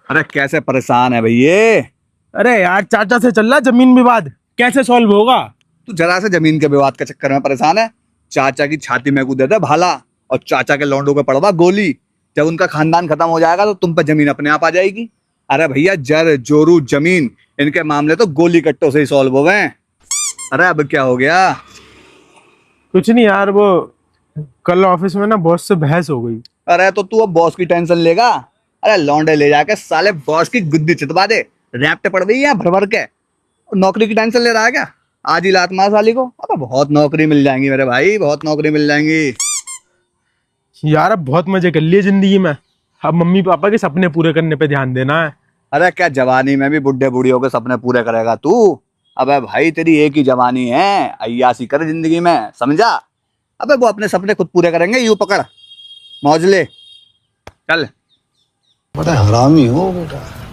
अरे कैसे परेशान है भैया। अरे यार चाचा से चल रहा जमीन विवाद, कैसे सॉल्व होगा? तू जरा से जमीन के विवाद के चक्कर में परेशान है। चाचा की छाती में कूदे थे भाला और चाचा के लौंडों पे पड़वा गोली। जब उनका खानदान खत्म हो जाएगा तो तुम पे जमीन अपने आप आ जाएगी। अरे भैया जर जोरू जमीन इनके मामले तो गोली कट्टों से ही सॉल्व हो गए हैं। अरे अब क्या हो गया? कुछ नहीं यार, वो कल ऑफिस में ना बॉस से बहस हो गई। अरे तो तू अब बॉस की टेंशन लेगा? अरे लौंडे ले जाके साले बॉस की गुद्दी चितवा दे। रैप्ट पड़ गई है भर भर के। नौकरी की टेंशन ले रहा है क्या? आज ही लात मार साली को। अबे बहुत नौकरी मिल जाएंगी मेरे भाई, बहुत नौकरी मिल जाएंगी। यार अब बहुत मजे कर लिए जिंदगी में, अब मम्मी पापा के सपने पूरे करने पे ध्यान देना है। अरे क्या जवानी में भी बुढ़े बूढ़ियों के सपने पूरे करेगा तू? अबे भाई तेरी एक ही जवानी है, अय्यासी कर जिंदगी में, समझा? अबे वो अपने सपने खुद पूरे करेंगे, यूं पकड़ मौज ले। चल। बड़ा हरामी हो बेटा।